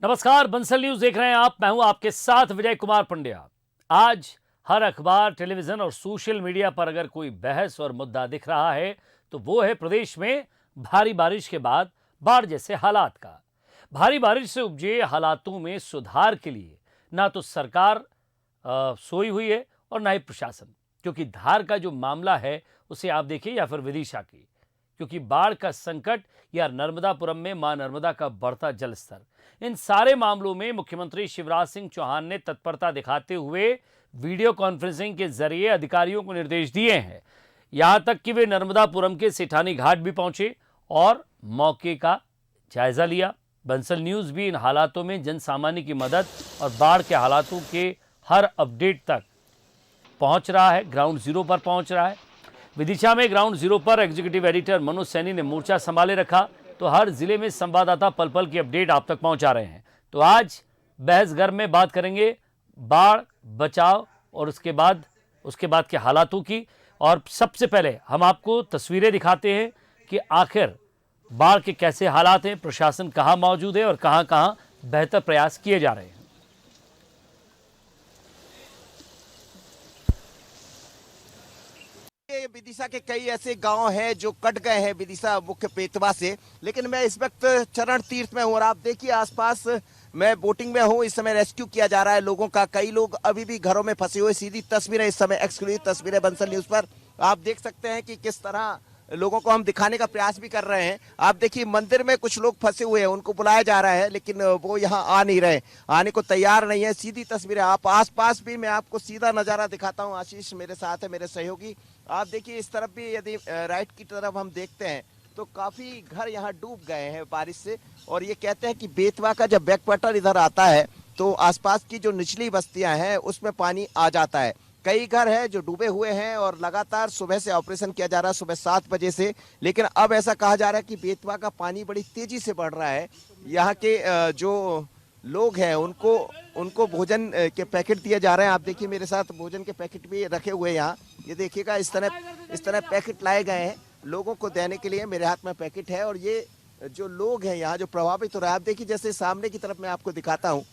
नमस्कार, बंसल न्यूज देख रहे हैं आप। मैं हूं आपके साथ विजय कुमार पंड्या। आज हर अखबार, टेलीविजन और सोशल मीडिया पर अगर कोई बहस और मुद्दा दिख रहा है तो वो है प्रदेश में भारी बारिश के बाद बाढ़ जैसे हालात का। भारी बारिश से उपजे हालातों में सुधार के लिए ना तो सरकार सोई हुई है और ना ही प्रशासन, क्योंकि धार का जो मामला है उसे आप देखिए या फिर विदिशा की, क्योंकि बाढ़ का संकट या नर्मदापुरम में मां नर्मदा का बढ़ता जलस्तर, इन सारे मामलों में मुख्यमंत्री शिवराज सिंह चौहान ने तत्परता दिखाते हुए वीडियो कॉन्फ्रेंसिंग के जरिए अधिकारियों को निर्देश दिए हैं। यहां तक कि वे नर्मदापुरम के सेठानी घाट भी पहुंचे और मौके का जायजा लिया। बंसल न्यूज भी इन हालातों में जन सामान्य की मदद और बाढ़ के हालातों के हर अपडेट तक पहुंच रहा है, ग्राउंड जीरो पर पहुंच रहा है। विदिशा में ग्राउंड जीरो पर एग्जीक्यूटिव एडिटर मनोज सैनी ने मोर्चा संभाले रखा, तो हर जिले में संवाददाता पल पल की अपडेट आप तक पहुंचा रहे हैं। तो आज बहस घर में बात करेंगे बाढ़, बचाव और उसके बाद के हालातों की। और सबसे पहले हम आपको तस्वीरें दिखाते हैं कि आखिर बाढ़ के कैसे हालात हैं, प्रशासन कहां मौजूद है और कहां कहां बेहतर प्रयास किए जा रहे हैं। विदिशा के कई ऐसे गांव हैं जो कट गए हैं विदिशा मुख्य पेटवा से, लेकिन मैं इस वक्त चरण तीर्थ में हूं और आप देखिए आसपास मैं बोटिंग में हूं। इस समय रेस्क्यू किया जा रहा है लोगों का। कई लोग अभी भी घरों में फंसे हुए। सीधी तस्वीरें इस समय, एक्सक्लूसिव तस्वीरें बंसल न्यूज पर आप देख सकते हैं कि किस तरह लोगों को हम दिखाने का प्रयास भी कर रहे हैं। आप देखिए मंदिर में कुछ लोग फंसे हुए हैं, उनको बुलाया जा रहा है लेकिन वो यहाँ आ नहीं रहे, आने को तैयार नहीं है। सीधी तस्वीरें आप आसपास भी मैं आपको सीधा नजारा दिखाता हूँ। आशीष मेरे साथ है, मेरे सहयोगी। आप देखिए इस तरफ भी यदि राइट की तरफ हम देखते हैं तो काफी घर यहाँ डूब गए हैं बारिश से। और ये कहते हैं कि बेतवा का जब बैकवाटर इधर आता है तो आसपास की जो निचली बस्तियां हैं उसमें पानी आ जाता है। कई घर हैं जो डूबे हुए हैं और लगातार सुबह से ऑपरेशन किया जा रहा है, सुबह 7 बजे से। लेकिन अब ऐसा कहा जा रहा है कि बेतवा का पानी बड़ी तेजी से बढ़ रहा है। यहाँ के जो लोग हैं उनको भोजन के पैकेट दिए जा रहे हैं। आप देखिए मेरे साथ भोजन के पैकेट भी रखे हुए हैं यहाँ। ये देखिएगा इस तरह पैकेट लाए गए हैं लोगों को देने के लिए। मेरे हाथ में पैकेट है और ये जो लोग हैं यहाँ जो प्रभावित हो रहे हैं, आप देखिए जैसे सामने की तरफ मैं आपको दिखाता हूँ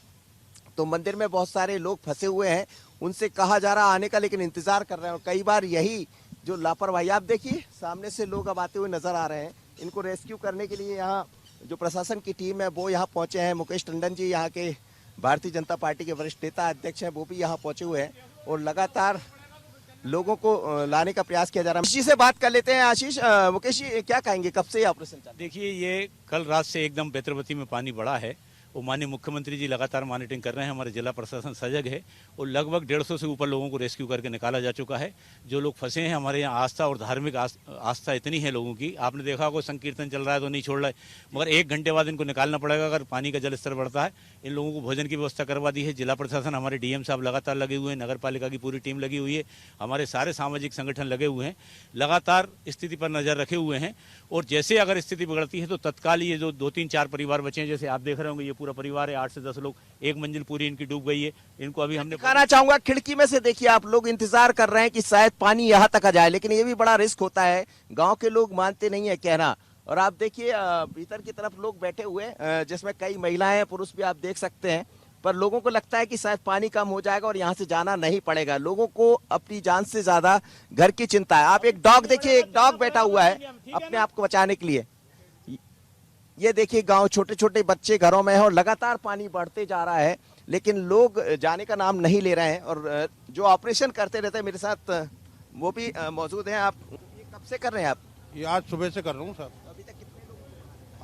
तो मंदिर में बहुत सारे लोग फंसे हुए हैं। उनसे कहा जा रहा आने का, लेकिन इंतजार कर रहे हैं। और कई बार यही जो लापरवाही, आप देखिए सामने से लोग अब आते हुए नजर आ रहे हैं। इनको रेस्क्यू करने के लिए यहाँ जो प्रशासन की टीम है वो यहाँ पहुंचे हैं। मुकेश टंडन जी यहाँ के भारतीय जनता पार्टी के वरिष्ठ नेता अध्यक्ष हैं, वो भी यहाँ पहुंचे हुए हैं और लगातार लोगों को लाने का प्रयास किया जा रहा है। आशीष से बात कर लेते हैं। आशीष, मुकेश जी क्या कहेंगे, कब से ये ऑपरेशन चल रहा है? देखिए ये कल रात से एकदम बेतरवती में पानी बढ़ा है और माननीय मुख्यमंत्री जी लगातार मॉनिटरिंग कर रहे हैं। हमारे जिला प्रशासन सजग है और लगभग 150 से ऊपर लोगों को रेस्क्यू करके निकाला जा चुका है। जो लोग फंसे हैं, हमारे यहाँ आस्था और धार्मिक आस्था इतनी है लोगों की, आपने देखा होगा संकीर्तन चल रहा है तो नहीं छोड़ रहा है, मगर 1 घंटे बाद इनको निकालना पड़ेगा अगर पानी का जल स्तर बढ़ता है। इन लोगों को भोजन की व्यवस्था करवा दी है। जिला प्रशासन, हमारे डीएम साहब लगातार लगे हुए हैं, नगर पालिका की पूरी टीम लगी हुई है, हमारे सारे सामाजिक संगठन लगे हुए हैं, लगातार स्थिति पर नजर रखे हुए हैं। और जैसे अगर स्थिति बिगड़ती है तो तत्काल ये जो 2-3-4 परिवार बचे हैं, जैसे आप देख रहे होंगे ये पूरा परिवार है, 8 से 10 लोग, एक मंजिल पूरी इनकी डूब गई है। इनको अभी हमने दिखाना चाहूंगा खिड़की में से। देखिए आप लोग इंतजार कर रहे हैं कि शायद पानी यहाँ तक आ जाए, लेकिन ये भी बड़ा रिस्क होता है। गांव के लोग मानते नहीं है कहना। और आप देखिए भीतर की तरफ लोग बैठे हुए, जिसमें कई महिलाएं पुरुष भी आप देख सकते हैं। पर लोगों को लगता है कि शायद पानी कम हो जाएगा और यहाँ से जाना नहीं पड़ेगा। लोगों को अपनी जान से ज्यादा घर की चिंता है। आप एक डॉग देखिए, एक डॉग बैठा हुआ है अपने आप को बचाने के लिए। ये देखिए गांव, छोटे छोटे बच्चे घरों में हैं और लगातार पानी बढ़ते जा रहा है, लेकिन लोग जाने का नाम नहीं ले रहे हैं। और जो ऑपरेशन करते रहते हैं मेरे साथ वो भी मौजूद हैं। आप ये कब से कर रहे हैं? आप ये आज सुबह से कर रहा हूँ सर। अभी तक कितने लोग?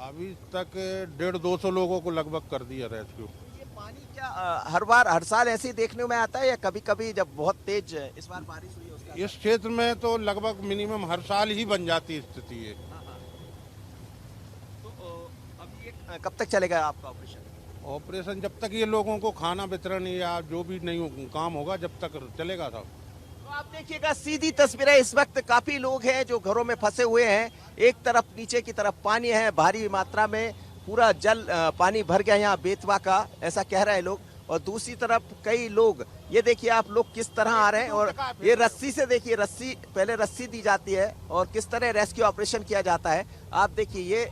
अभी तक 150-200 लोगों को लगभग कर दिया रेस्क्यू। ये पानी क्या हर साल ऐसे ही देखने में आता है या कभी कभी जब बहुत तेज इस बार बारिश हुई है उसका? इस क्षेत्र में तो लगभग मिनिमम हर साल ही बन जाती स्थिति है। कब तक चलेगा आपका ऑपरेशन? ऑपरेशन जब तक ये लोगों को खाना वितरण या जो भी नहीं काम होगा जब तक चलेगा साहब। तो आप देखिएगा सीधी तस्वीरें। इस वक्त काफी लोग हैं जो घरों में फंसे हुए हैं। एक तरफ नीचे की तरफ पानी है, भारी मात्रा में पूरा जल पानी भर गया यहाँ बेतवा का, ऐसा कह रहे हैं लोग। और दूसरी तरफ कई लोग, ये देखिए आप लोग किस तरह आ रहे हैं। और ये रस्सी से देखिए, पहले रस्सी दी जाती है और किस तरह रेस्क्यू ऑपरेशन किया जाता है। आप देखिए ये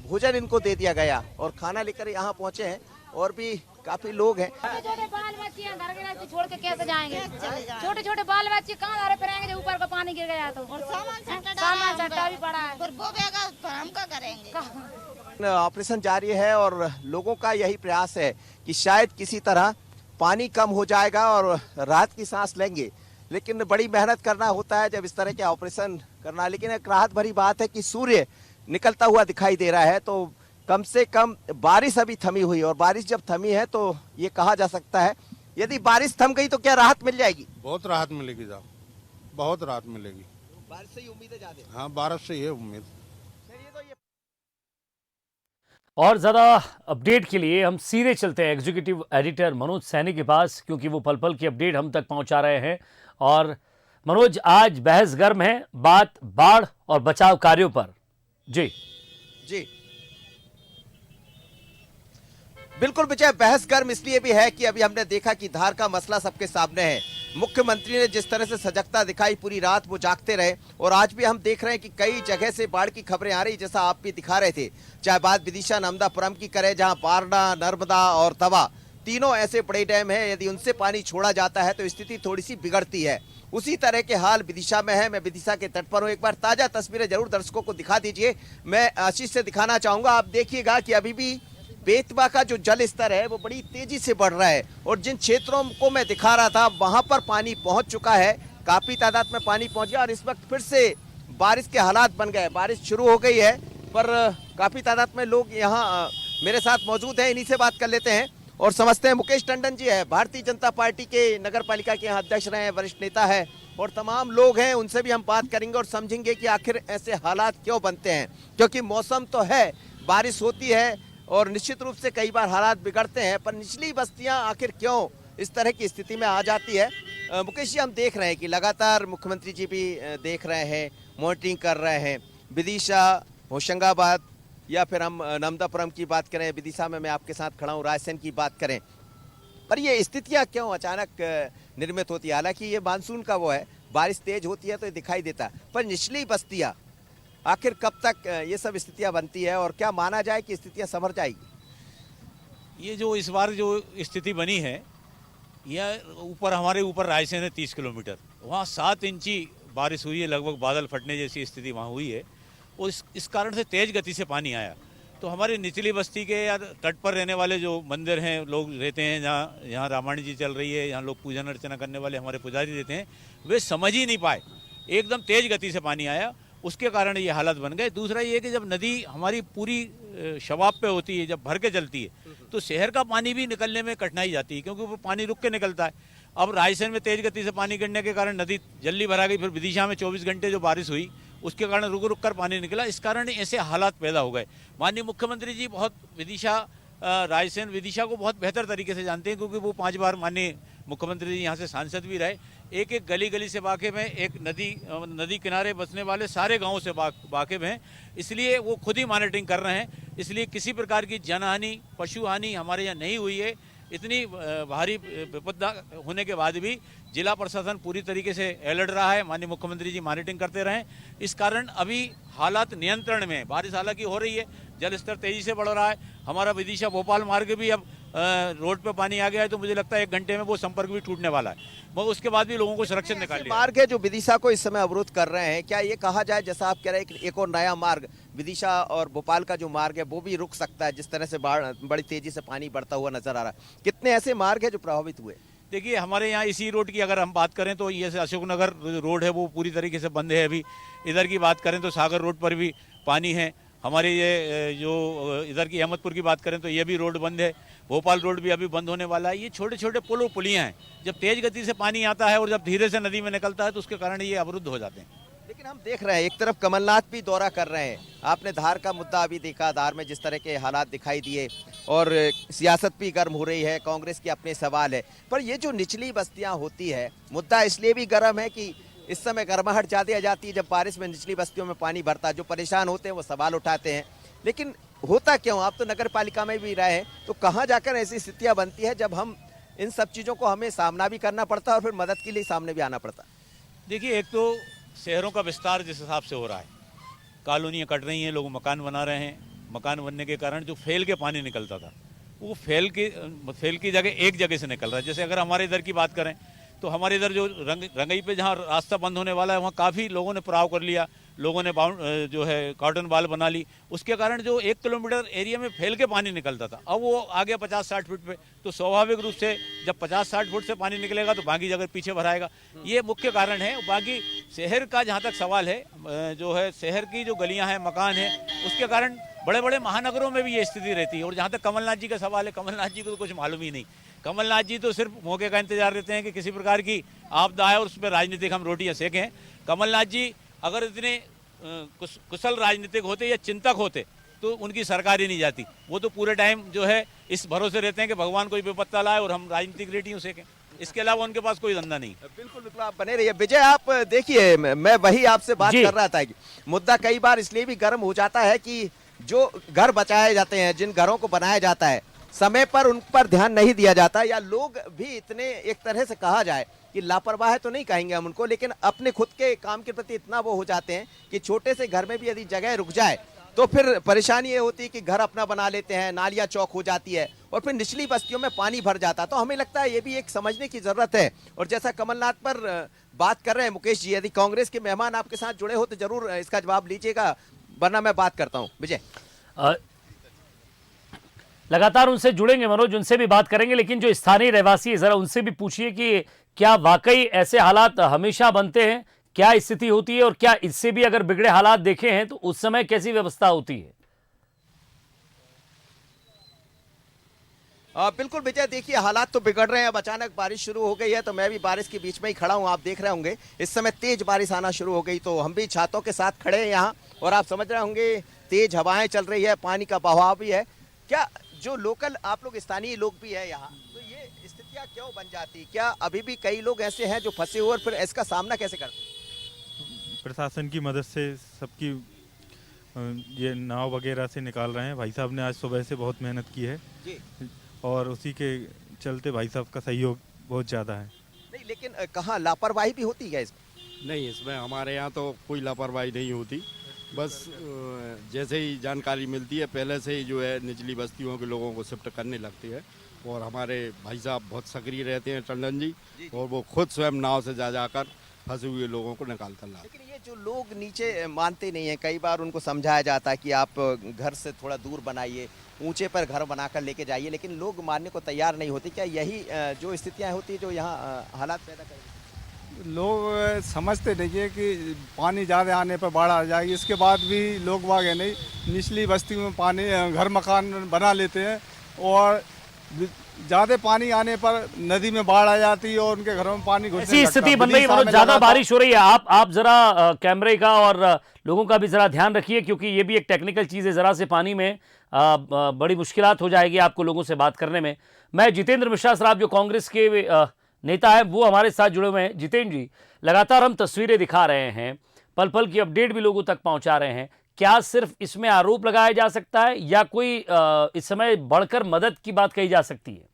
भोजन इनको दे दिया गया और खाना लेकर यहाँ पहुंचे हैं। और भी काफी लोग हैं। छोटे छोटे बाल बच्चे हैं, घर के रास्ते छोड़ के कैसे जाएंगे? छोटे छोटे बाल बच्चे कहाँ धारे पर आएंगे जब ऊपर का पानी गिर गया तो? और सामान छट्टा भी पड़ा है। फिर वो बेगा फिर हम क्या करेंगे? ऑपरेशन जारी है और लोगों का यही प्रयास है कि शायद किसी तरह पानी कम हो जाएगा और राहत की सांस लेंगे, लेकिन बड़ी मेहनत करना होता है जब इस तरह के ऑपरेशन करना। लेकिन एक राहत भरी बात है कि सूर्य निकलता हुआ दिखाई दे रहा है, तो कम से कम बारिश अभी थमी हुई, और बारिश जब थमी है तो ये कहा जा सकता है यदि बारिश थम गई तो क्या राहत मिल जाएगी? बहुत राहत मिलेगी साहब, बहुत राहत मिलेगी। बारिश से ही उम्मीद है ज्यादा। हाँ, बारिश से ही है उम्मीद। और ज़्यादा अपडेट के लिए हम सीधे चलते हैं एग्जीक्यूटिव एडिटर मनोज सैनी के पास, क्योंकि वो पल पल की अपडेट हम तक पहुंचा रहे हैं। और मनोज, आज बहस गर्म है, बात बाढ़ और बचाव कार्यों पर। जी जी बिल्कुल विजय, बहस गर्म इसलिए भी है कि अभी हमने देखा कि धार का मसला सबके सामने है। मुख्यमंत्री ने जिस तरह से सजगता दिखाई, पूरी रात वो जागते रहे, और आज भी हम देख रहे हैं कि कई जगह से बाढ़ की खबरें आ रही, जैसा आप भी दिखा रहे थे। चाहे बात विदिशा नर्मदापुरम की करें, जहां पारना, नर्मदा और तवा तीनों ऐसे बड़े डैम है, यदि उनसे पानी छोड़ा जाता है तो स्थिति थोड़ी सी बिगड़ती है। उसी तरह के हाल विदिशा में है। मैं विदिशा के तट पर हूँ, एक बार ताजा तस्वीरें जरूर दर्शकों को दिखा दीजिए। मैं आशीष से दिखाना चाहूंगा। आप देखिएगा कि अभी भी बेतवा का जो जल स्तर है वो बड़ी तेजी से बढ़ रहा है, और जिन क्षेत्रों को मैं दिखा रहा था वहां पर पानी पहुंच चुका है, काफी तादाद में पानी पहुंच गया, और इस वक्त फिर से बारिश के हालात बन गए। बारिश शुरू हो गई है, पर काफी तादाद में लोग यहाँ मेरे साथ मौजूद हैं, इन्हीं से बात कर लेते हैं और समझते हैं। मुकेश टंडन जी है, भारतीय जनता पार्टी के नगर पालिका के यहाँ अध्यक्ष रहे हैं, वरिष्ठ नेता है, और तमाम लोग हैं, उनसे भी हम बात करेंगे और समझेंगे कि आखिर ऐसे हालात क्यों बनते हैं। क्योंकि मौसम तो है, बारिश होती है और निश्चित रूप से कई बार हालात बिगड़ते हैं, पर निचली बस्तियां आखिर क्यों इस तरह की स्थिति में आ जाती है? मुकेश जी, हम देख रहे हैं कि लगातार मुख्यमंत्री जी भी देख रहे हैं, मॉनिटरिंग कर रहे हैं। विदिशा, होशंगाबाद, या फिर हम नर्मदापुरम की बात करें, विदिशा में मैं आपके साथ खड़ा हूँ, रायसेन की बात करें, पर ये स्थितियाँ क्यों अचानक निर्मित होती है? हालांकि ये मानसून का वो है, बारिश तेज होती है तो ये दिखाई देता है, पर निचली बस्तियाँ आखिर कब तक ये सब स्थितियां बनती है, और क्या माना जाए कि स्थितियां संभर जाएगी? ये जो इस बार जो स्थिति बनी है, यह ऊपर हमारे ऊपर रायसेन है 30 किलोमीटर, वहाँ 7 इंची बारिश हुई है, लगभग बादल फटने जैसी स्थिति वहाँ हुई है, और इस कारण से तेज गति से पानी आया। तो हमारे निचली बस्ती के या तट पर रहने वाले जो मंदिर हैं, लोग रहते हैं, यहाँ रामायण जी चल रही है, यहाँ लोग पूजन अर्चना करने वाले हमारे पुजारी रहते हैं, वे समझ ही नहीं पाए, एकदम तेज गति से पानी आया, उसके कारण ये हालत बन गए। दूसरा ये कि जब नदी हमारी पूरी शवाब पे होती है, जब भर के चलती है, तो शहर का पानी भी निकलने में कठिनाई जाती है, क्योंकि वो पानी रुक के निकलता है। अब रायसेन में तेज गति से पानी गिरने के कारण नदी जल्दी भरा गई, फिर विदिशा में 24 घंटे जो बारिश हुई उसके कारण रुक रुक कर पानी निकला, इस कारण ऐसे हालात पैदा हो गए। माननीय मुख्यमंत्री जी बहुत रायसेन विदिशा को बहुत बेहतर तरीके से जानते हैं, क्योंकि वो 5 बार माननीय मुख्यमंत्री जी यहाँ से सांसद भी रहे। एक एक गली गली से वाकिफ हैं, एक नदी किनारे बसने वाले सारे गांवों से वाकिफ हैं, इसलिए वो खुद ही मॉनिटरिंग कर रहे हैं। इसलिए किसी प्रकार की जनहानि, पशु हानि हमारे यहाँ नहीं हुई है। इतनी भारी विपदा होने के बाद भी जिला प्रशासन पूरी तरीके से अलर्ट रहा है, माननीय मुख्यमंत्री जी मॉनिटरिंग करते रहे, इस कारण अभी हालात नियंत्रण में। बारिश हालांकि हो रही है, जल स्तर तेजी से बढ़ रहा है। हमारा विदिशा भोपाल मार्ग भी अब रोड पे पानी आ गया है, तो मुझे लगता है 1 घंटे में वो संपर्क भी टूटने वाला है, मगर उसके बाद भी लोगों को सुरक्षित निकाल लिया। मार्ग है जो विदिशा को इस समय अवरुद्ध कर रहे हैं, क्या ये कहा जाए, जैसा आप कह रहे हैं, एक और नया मार्ग विदिशा और भोपाल का जो मार्ग है वो भी रुक सकता है, जिस तरह से बड़ी तेजी से पानी बढ़ता हुआ नजर आ रहा है? कितने ऐसे मार्ग है जो प्रभावित हुए? देखिए, हमारे यहाँ इसी रोड की अगर हम बात करें तो ये अशोकनगर रोड है वो पूरी तरीके से बंद है अभी। इधर की बात करें तो सागर रोड पर भी पानी है। हमारे ये जो इधर की अहमदपुर की बात करें तो ये भी रोड बंद है। भोपाल रोड भी अभी बंद होने वाला है। ये छोटे छोटे पुल और पुलियाँ हैं, जब तेज गति से पानी आता है और जब धीरे से नदी में निकलता है तो उसके कारण ये अवरुद्ध हो जाते हैं। लेकिन हम देख रहे हैं एक तरफ कमलनाथ भी दौरा कर रहे हैं, आपने धार का मुद्दा अभी देखा, धार में जिस तरह के हालात दिखाई दिए, और सियासत भी गर्म हो रही है, कांग्रेस के अपने सवाल है, पर ये जो निचली बस्तियां होती है, मुद्दा इसलिए भी गर्म है कि इस समय गर्माहट ज़्यादा आ जाती है जब बारिश में निचली बस्तियों में पानी भरता है। जो परेशान होते हैं वो सवाल उठाते हैं, लेकिन होता क्यों? आप तो नगर पालिका में भी रहे हैं, तो कहाँ जाकर ऐसी स्थितियाँ बनती है जब हम इन सब चीज़ों को हमें सामना भी करना पड़ता है और फिर मदद के लिए सामने भी आना पड़ता है? देखिए, एक तो शहरों का विस्तार जिस हिसाब से हो रहा है, कॉलोनियाँ कट रही हैं, लोग मकान बना रहे हैं, मकान बनने के कारण जो फैल के पानी निकलता था वो फेल की जगह एक जगह से निकल रहा है। जैसे अगर हमारे इधर की बात करें तो हमारे इधर जो रंगई पे जहाँ रास्ता बंद होने वाला है वहाँ काफ़ी लोगों ने पड़ाव कर लिया, लोगों ने जो है कॉटन वाल बना ली। उसके कारण जो 1 किलोमीटर एरिया में फैल के पानी निकलता था, अब वो आ गया 50-60 फुट पे। तो स्वाभाविक रूप से जब 50-60 फुट से पानी निकलेगा तो बाकी जगह पीछे भराएगा। ये मुख्य कारण है। बाकी शहर का जहाँ तक सवाल है, जो है शहर की जो गलियाँ हैं, मकान हैं, उसके कारण बड़े बड़े महानगरों में भी ये स्थिति रहती है। और जहाँ तक कमलनाथ जी का सवाल है, कमलनाथ जी को तो कुछ मालूम ही नहीं। कमलनाथ जी तो सिर्फ मौके का इंतजार रहते हैं कि किसी प्रकार की आपदा आए और उस पर राजनीतिक हम रोटियां सेकें। कमलनाथ जी अगर इतने कुशल राजनीतिक होते या चिंतक होते तो उनकी सरकार ही नहीं जाती। वो तो पूरे टाइम जो है इस भरोसे रहते हैं कि भगवान कोई विपत्ता लाए और हम राजनीतिक रेटियों सेकें। इसके अलावा उनके पास कोई धंधा नहीं। बिल्कुल बिल्कुल, आप बने रहिए। विजय, आप देखिए, मैं वही आपसे बात कर रहा था कि मुद्दा कई बार इसलिए भी गर्म हो जाता है कि जो घर बचाए जाते हैं, जिन घरों को बनाया जाता है, समय पर उन पर ध्यान नहीं दिया जाता, या लोग भी इतने, एक तरह से कहा जाए कि लापरवाह तो नहीं कहेंगे हम उनको, लेकिन अपने खुद के काम के प्रति इतना वो हो जाते हैं कि छोटे से घर में भी यदि जगह रुक जाए तो फिर परेशानी ये होती है कि घर अपना बना लेते हैं, नालियां चौक हो जाती है और फिर निचली बस्तियों में पानी भर जाता है। तो हमें लगता है ये भी एक समझने की जरूरत है। और जैसा कमलनाथ पर बात कर रहे हैं मुकेश जी, यदि कांग्रेस के मेहमान आपके साथ जुड़े हो तो जरूर इसका जवाब लीजिएगा, वरना मैं बात करता हूँ। विजय, लगातार उनसे जुड़ेंगे मनोज, उनसे भी बात करेंगे, लेकिन जो स्थानीय रहवासी है जरा उनसे भी पूछिए कि क्या वाकई ऐसे हालात हमेशा बनते हैं, क्या स्थिति होती है और क्या इससे भी अगर बिगड़े हालात देखे हैं तो उस समय कैसी व्यवस्था होती है। बिल्कुल विजय, देखिए हालात तो बिगड़ रहे हैं। अब अचानक बारिश शुरू हो गई है तो मैं भी बारिश के बीच में ही खड़ा हूं। आप देख रहे होंगे इस समय तेज बारिश आना शुरू हो गई, तो हम भी छातों के साथ खड़े हैं यहाँ, और आप समझ रहे होंगे तेज हवाएं चल रही है, पानी का बहाव भी है। क्या जो लोकल आप लोग स्थानीय लोग भी है यहाँ, तो ये स्थितियाँ क्यों बन जाती? क्या अभी भी कई लोग ऐसे हैं जो फंसे हुए और फिर इसका सामना कैसे करते? प्रशासन की मदद से सबकी ये नाव वगैरह से निकाल रहे हैं। भाई साहब ने आज सुबह से बहुत मेहनत की है जी, और उसी के चलते भाई साहब का सहयोग बहुत ज़्यादा है। नहीं, लेकिन कहाँ लापरवाही भी होती है इसमें? नहीं, इसमें हमारे यहाँ तो कोई लापरवाही नहीं होती। बस जैसे ही जानकारी मिलती है पहले से ही जो है निचली बस्तियों के लोगों को शिफ्ट करने लगती है। और हमारे भाई साहब बहुत सक्रिय रहते हैं, टंडन जी, और वो खुद स्वयं नाव से जा जाकर फंसे हुए लोगों को निकाल कर लाते। लेकिन ये जो लोग नीचे मानते नहीं है, कई बार उनको समझाया जाता है कि आप घर से थोड़ा दूर बनाइए, ऊंचे पर घर बनाकर लेके जाइए, लेकिन लोग मानने को तैयार नहीं होते। क्या यही जो स्थितियां होती है जो यहाँ हालात पैदा कर? लोग समझते नहीं है कि पानी ज़्यादा आने पर बाढ़ आ जाएगी, इसके बाद भी लोग वाग है नहीं, निचली बस्ती में पानी घर मकान बना लेते हैं, और ज़्यादा पानी आने पर नदी में बाढ़ आ जाती है और उनके घरों में पानी घुसने लगता है। ऐसी स्थिति बन रही है मतलब, ज्यादा बारिश हो रही है। आप जरा कैमरे का और लोगों का भी जरा ध्यान रखिए, क्योंकि ये भी एक टेक्निकल चीज़ है। जरा से पानी में बड़ी मुश्किलात हो जाएगी आपको लोगों से बात करने में। मैं जितेंद्र मिश्रा साहब जो कांग्रेस के नेता है वो हमारे साथ जुड़े हुए हैं। जितेंद्र जी, लगातार हम तस्वीरें दिखा रहे हैं, पल पल की अपडेट भी लोगों तक पहुंचा रहे हैं। क्या सिर्फ इसमें आरोप लगाया जा सकता है या कोई इस समय बढ़कर मदद की बात कही जा सकती है?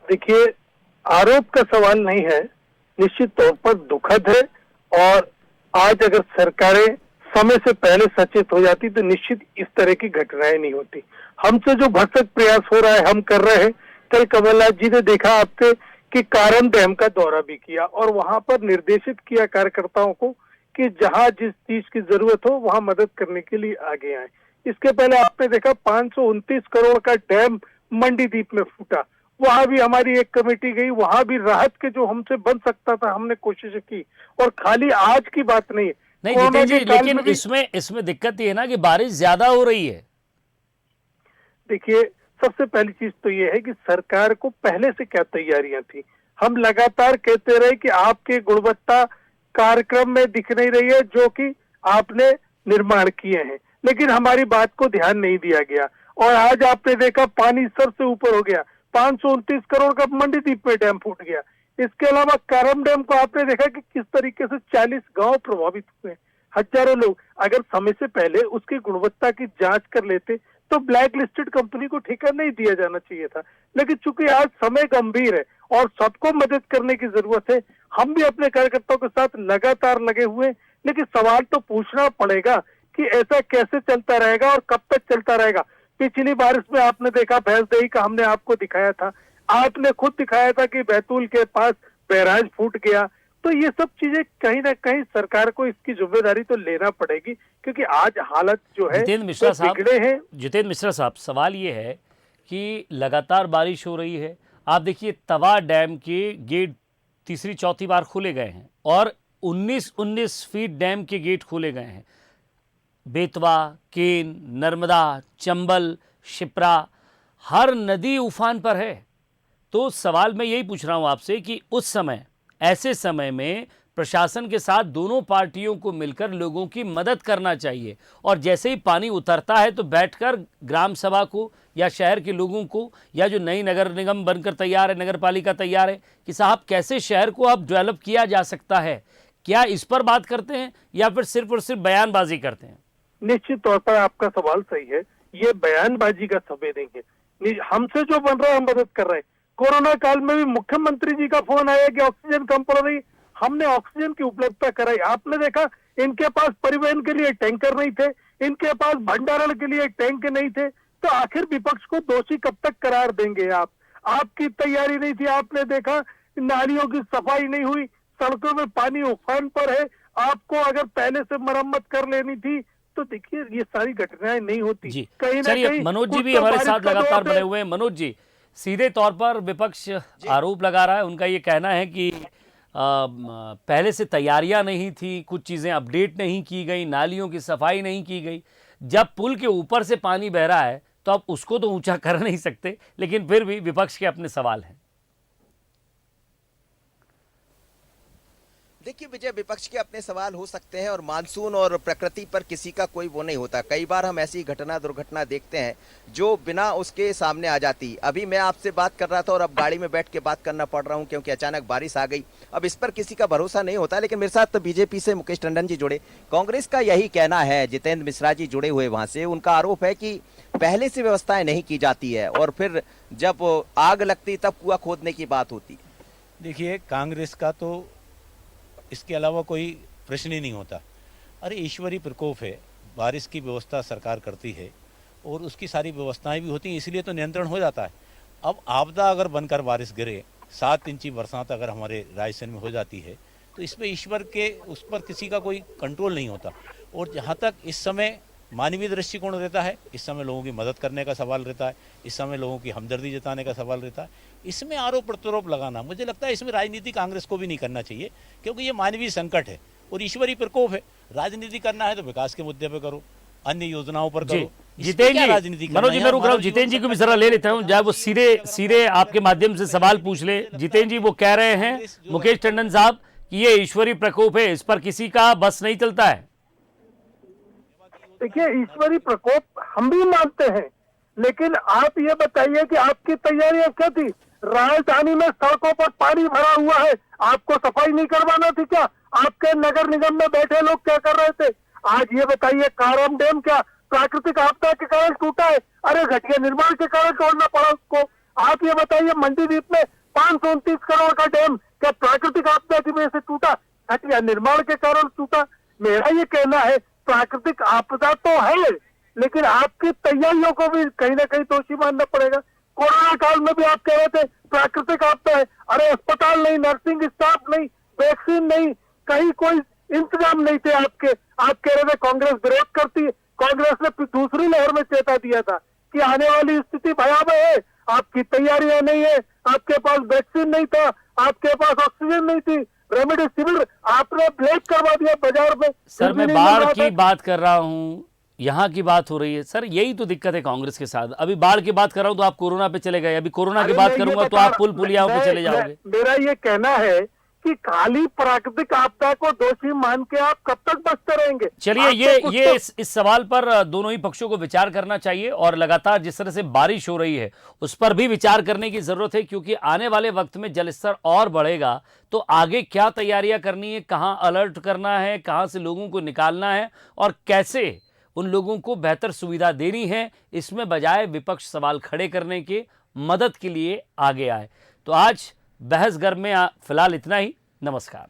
देखिए, आरोप का सवाल नहीं है, निश्चित तौर पर दुखद है। और आज अगर सरकारें समय से पहले सचेत हो जाती तो निश्चित इस तरह की घटनाएं नहीं होती। हमसे जो भरसक प्रयास हो रहा है हम कर रहे हैं। कल कमलनाथ जी ने देखा आपसे कि कारन डैम का दौरा भी किया और वहां पर निर्देशित किया कार्यकर्ताओं को कि जहां जिस चीज की जरूरत हो वहां मदद करने के लिए आगे आए। इसके पहले आपने देखा 529 करोड़ का डैम मंडीदीप में फूटा, वहां भी हमारी एक कमेटी गई, वहां भी राहत के जो हमसे बन सकता था हमने कोशिश की। और खाली आज की बात नहीं, जितेंद्र जी, लेकिन इसमें दिक्कत ये है ना कि बारिश ज्यादा हो रही है। देखिए, सबसे पहली चीज तो ये है कि सरकार को पहले से क्या तैयारियां थी। हम लगातार कहते रहे कि आपके गुणवत्ता कार्यक्रम में दिख नहीं रही है जो कि आपने निर्माण किए हैं, लेकिन हमारी बात को ध्यान नहीं दिया गया। और आज आपने देखा पानी सर से ऊपर हो गया, 529 करोड़ का मंडीदीप में डैम फूट गया। इसके अलावा कारम डैम को आपने देखा कि किस तरीके से 40 गांव प्रभावित हुए, हजारों लोग। अगर समय से पहले उसकी गुणवत्ता की जांच कर लेते तो ब्लैक लिस्टेड कंपनी को ठेका नहीं दिया जाना चाहिए था। लेकिन चूंकि आज समय गंभीर है और सबको मदद करने की जरूरत है, हम भी अपने कार्यकर्ताओं के साथ लगातार लगे हुए। लेकिन सवाल तो पूछना पड़ेगा कि ऐसा कैसे चलता रहेगा और कब तक चलता रहेगा। पिछली बारिश में आपने देखा भैंसदेही का, हमने आपको दिखाया था, आपने खुद दिखाया था कि बैतूल के पास बैराज फूट गया। तो ये सब चीजें कहीं ना कहीं सरकार को इसकी जिम्मेदारी तो लेना पड़ेगी, क्योंकि आज हालत जो है जितेंद्र मिश्रा वो साहब, बिगड़े हैं। जितेंद्र मिश्रा साहब, सवाल ये है कि लगातार बारिश हो रही है। आप देखिए तवा डैम के गेट तीसरी चौथी बार खोले गए हैं और 19 फीट डैम के गेट खोले गए हैं। बेतवा, केन, नर्मदा, चंबल, शिप्रा, हर नदी उफान पर है। तो सवाल मैं यही पूछ रहा हूं आपसे कि उस समय, ऐसे समय में प्रशासन के साथ दोनों पार्टियों को मिलकर लोगों की मदद करना चाहिए और जैसे ही पानी उतरता है तो बैठकर ग्राम सभा को या शहर के लोगों को, या जो नई नगर निगम बनकर तैयार है, नगर पालिका तैयार है, कि साहब कैसे शहर को अब डेवलप किया जा सकता है, क्या इस पर बात करते हैं या फिर सिर्फ और सिर्फ बयानबाजी करते हैं? निश्चित तौर पर आपका सवाल सही है, ये बयानबाजी का समय नहीं है। हमसे जो बन रहा है हम मदद कर रहे हैं। कोरोना काल में भी मुख्यमंत्री जी का फोन आया कि ऑक्सीजन कम पड़ रही, हमने ऑक्सीजन की उपलब्धता कराई। आपने देखा इनके पास परिवहन के लिए टैंकर नहीं थे, इनके पास भंडारण के लिए टैंक नहीं थे, तो आखिर विपक्ष को दोषी कब तक करार देंगे आप? आपकी तैयारी नहीं थी, आपने देखा नालियों की सफाई नहीं हुई, सड़कों में पानी उफान पर है। आपको अगर पहले से मरम्मत कर लेनी थी तो देखिए ये सारी घटनाएं नहीं होती। जी कहीं ना चलिए, कहीं मनोज जी कुछ भी तो हमारे बारिश साथ का लगातार दौर है। बने हुए हैं। मनोज जी, सीधे तौर पर विपक्ष आरोप लगा रहा है, उनका ये कहना है कि पहले से तैयारियां नहीं थी, कुछ चीज़ें अपडेट नहीं की गई, नालियों की सफाई नहीं की गई। जब पुल के ऊपर से पानी बह रहा है तो आप उसको तो ऊंचा कर नहीं सकते, लेकिन फिर भी विपक्ष के अपने सवाल हैं। देखिए विजय, विपक्ष के अपने सवाल हो सकते हैं और मानसून और प्रकृति पर किसी का कोई वो नहीं होता। कई बार हम ऐसी घटना दुर्घटना देखते हैं जो बिना उसके सामने आ जाती। अभी मैं आपसे बात कर रहा था और अब गाड़ी में बैठ के बात करना पड़ रहा हूं क्योंकि अचानक बारिश आ गई। अब इस पर किसी का भरोसा नहीं होता। लेकिन मेरे साथ बीजेपी से मुकेश टंडन जी जुड़े, कांग्रेस का यही कहना है, जितेंद्र मिश्रा जी जुड़े हुए वहां से, उनका आरोप है कि पहले से व्यवस्थाएं नहीं की जाती है और फिर जब आग लगती तब कुआं खोदने की बात होती। देखिए, कांग्रेस का तो इसके अलावा कोई प्रश्न ही नहीं होता। अरे ईश्वरीय प्रकोप है, बारिश की व्यवस्था सरकार करती है और उसकी सारी व्यवस्थाएं भी होती हैं, इसलिए तो नियंत्रण हो जाता है। अब आपदा अगर बनकर बारिश गिरे, 7 इंची बरसात अगर हमारे राजस्थान में हो जाती है तो इसमें ईश्वर के उस पर किसी का कोई कंट्रोल नहीं होता। और जहाँ तक इस समय मानवीय दृष्टिकोण रहता है, इस समय लोगों की मदद करने का सवाल रहता है, इस समय लोगों की हमदर्दी जताने का सवाल रहता है। इसमें आरोप प्रत्यारोप लगाना, मुझे लगता है इसमें राजनीति कांग्रेस को भी नहीं करना चाहिए, क्योंकि ये मानवीय संकट है और ईश्वरीय प्रकोप है। राजनीति करना है तो विकास के मुद्दे पर करो, अन्य योजनाओं पर करो। जितेंद्र जी, मनोज जी मैं रुक रहा हूँ, जितेंद्र जी को भी जरा ले लेता हूँ, जब वो सीधे आपके माध्यम से सवाल पूछ ले। जितेंद्र जी वो कह रहे हैं, मुकेश टंडन साहब, कि ये ईश्वरीय प्रकोप है, इस पर किसी का बस नहीं चलता है। देखिए ईश्वरीय प्रकोप हम भी मानते हैं, लेकिन आप ये बताइए कि आपकी तैयारियां क्या थी? राजधानी में सड़कों पर पानी भरा हुआ है, आपको सफाई नहीं करवाना थी क्या? आपके नगर निगम में बैठे लोग क्या कर रहे थे? आज ये बताइए, काराम डैम क्या प्राकृतिक आपदा के कारण टूटा है? अरे घटिया निर्माण के कारण तोड़ना पड़ा उसको। आप ये बताइए, मंडीदीप में 529 करोड़ का डैम क्या प्राकृतिक आपदा की वजह से टूटा? घटिया निर्माण के कारण टूटा। मेरा ये कहना है, प्राकृतिक आपदा तो है, लेकिन आपकी तैयारियों को भी कहीं ना कहीं दोषी मानना पड़ेगा। कोरोना काल में भी आप कह रहे थे प्राकृतिक आपदा है, अरे अस्पताल नहीं, नर्सिंग स्टाफ नहीं, वैक्सीन नहीं, कहीं कोई इंतजाम नहीं थे आपके। आप कह रहे थे कांग्रेस विरोध करती है, कांग्रेस ने दूसरी लहर में चेता दिया था कि आने वाली स्थिति भयावह है, आपकी तैयारियां नहीं है, आपके पास वैक्सीन नहीं था, आपके पास ऑक्सीजन नहीं थी, रेमडेसिविर आपने ब्लैक करवा दिया बाजार में। सर मैं बाढ़ की बात कर रहा हूँ, यहाँ की बात हो रही है। सर यही तो दिक्कत है कांग्रेस के साथ। अभी बाढ़ की बात कर रहा हूँ तो आप कोरोना पे चले गए, अभी कोरोना की बात करूंगा तो आप पुल पुलियाओं पे चले जाओगे। मेरा ये कहना है कि खाली प्राकृतिक आपदा को दोषी मान के आप कब तक बचते रहेंगे? चलिए इस सवाल पर दोनों ही पक्षों को विचार करना चाहिए और लगातार जिस तरह से बारिश हो रही है उस पर भी विचार करने की जरूरत है, क्योंकि आने वाले वक्त में जलस्तर और बढ़ेगा तो आगे क्या तैयारियां करनी है, कहां अलर्ट करना है, कहां से लोगों को निकालना है और कैसे उन लोगों को बेहतर सुविधा देनी है, इसमें बजाय विपक्ष सवाल खड़े करने के मदद के लिए आगे आए। तो आज बहस घर में फिलहाल इतना ही। नमस्कार।